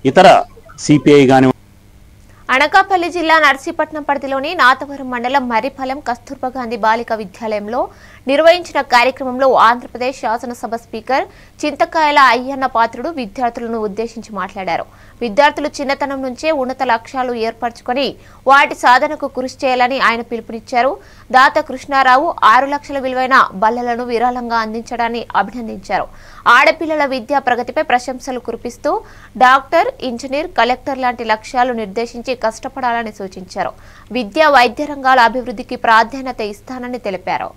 ఇతర సిపిఐ గాని అనకాపల్లి జిల్లా నర్సీపట్నం పరిధిలోని నాతవరం మండలం మర్రిపాలెం కస్తూర్బా గాంధీ బాలిక విద్యాలయంలో నిర్వహించిన కార్యక్రమంలో ఆంధ్రప్రదేశ్ శాసనసభ స్పీకర్ చింతకాయల అయ్యన్న పాత్రుడు విద్యార్థులను ఉద్దేశించి మాట్లాడారు. విద్యార్థులు చిన్నతనం నుంచే ఉన్నత లక్ష్యాలు ఏర్పరచుకొని వాటి సాధనకు కృషి చేయాలని ఆయన పిలుపునిచ్చారు. దాత కృష్ణారావు 6 లక్షల విలువైన బల్లలను విరాళంగా అందించడాన్ని అభినందించారు. ఆడపిల్లల విద్యా ప్రగతిపై ప్రశంసలు కురిపిస్తూ డాక్టర్, ఇంజనీర్, కలెక్టర్ లాంటి లక్ష్యాలు నిర్దేశించి కష్టపడాలని సూచించారు. విద్యా, వైద్య రంగాల అభివృద్ధికి ప్రాధాన్యత ఇస్తానని తెలిపారు.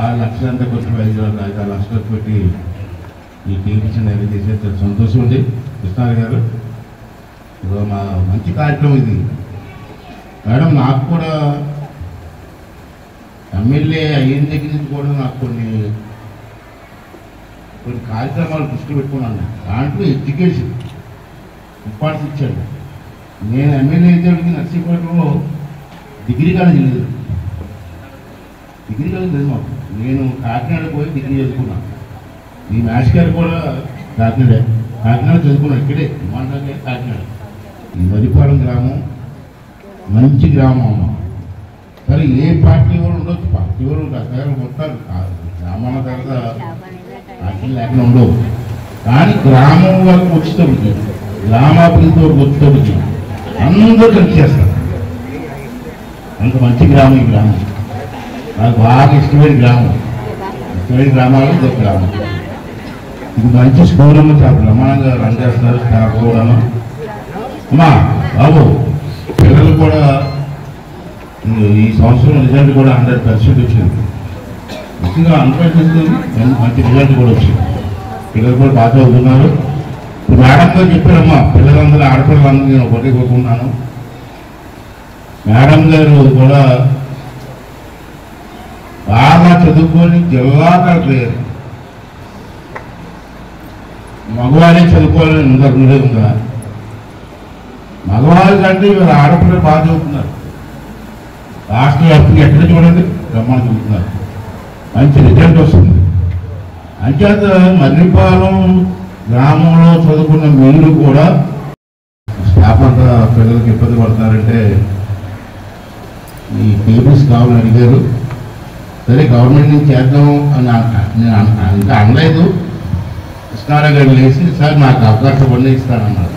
6 లక్షలంతా కొంచెం 5 లక్షలు పెట్టి ఈ టీవీ చేసే సంతోషం ఉంది. కృష్ణారావు గారు మా మంచి కార్యక్రమం ఇది మేడం. నాకు కూడా ఎమ్మెల్యే అయిన దగ్గర నుంచి కూడా నాకు కొన్ని కార్యక్రమాలు దృష్టి పెట్టుకున్నాను. దాంట్లో ఎడ్యుకేషన్ ఇంపార్టెన్స్ ఇచ్చాడు. నేను ఎమ్మెల్యే అయితే నర్సీపట్నంలో డిగ్రీ కాలేజీ లేదు. డిగ్రీ కాలేజీ లేదు మాకు. నేను కాకినాడ పోయి డిగ్రీ చదువుకున్నాను. ఈ మ్యాథ్స్ గారు కూడా కాకినాడ చదువుకున్నాను. ఇక్కడే విమానంగా కాకినాడ. ఈ మర్రిపాలెం గ్రామం మంచి గ్రామం అమ్మ. సరే ఏ పార్టీ వాళ్ళు ఉండొచ్చు, పార్టీ వాళ్ళు రకరకాలు కొట్టారు. గ్రామాల తర్వాత పార్టీలు లేకుండా ఉండవు. కానీ గ్రామం వరకు వచ్చేటప్పటికి, గ్రామాభివృద్ధి వరకు వచ్చేటప్పటికి అందరూ కలిసి చేస్తారు. అంత మంచి గ్రామం ఈ గ్రామం. నాకు బాగా ఇష్టమైన గ్రామం. ఇష్టమైన గ్రామాలు ఇదొక గ్రామం. ఇది మంచి స్కూల్ అమ్మ. చాలా బ్రహ్మాండంగా రన్ చేస్తున్నారు స్టాఫ్ కూడా. అమ్మా బాబు, పిల్లలు కూడా ఈ సంవత్సరం రిజల్ట్ కూడా 100% వచ్చింది. ముఖ్యంగా 100% మంచి రిజల్ట్ కూడా వచ్చింది. పిల్లలు కూడా బాగా చదువుతున్నారు. ఇప్పుడు మేడం గారు చెప్పారమ్మా, పిల్లలందరూ ఆడపిల్లలందరూ నేను ఒకటి కోరుకున్నాను. మేడం గారు కూడా బాగా చదువుకొని జిల్లా కలెక్టర్, మగవాళ్ళే చదువుకోవాలని ఉందే ఉందా? మగవాళ్ళ కంటే వీళ్ళు ఆడపిల్లలు బాగా చదువుతున్నారు. రాష్ట్ర వ్యాప్తంగా ఎక్కడ చూడండి బ్రహ్మాండం చదువుతున్నారు. మంచి రిజల్ట్ వస్తుంది. అంచేత మర్రిపాలెం గ్రామంలో చదువుకున్న మీరు కూడా స్టాఫ్ అంతా పిల్లలకి ఇబ్బంది పడతారంటే ఈ టేబుల్స్ కావాలని అడిగారు. సరే గవర్నమెంట్ నుంచి చేద్దాం అని నేను ఇంకా అనలేదు. కృష్ణారావు గారు లేచి సార్ నాకు అవకాశం ఇస్తానన్నారు.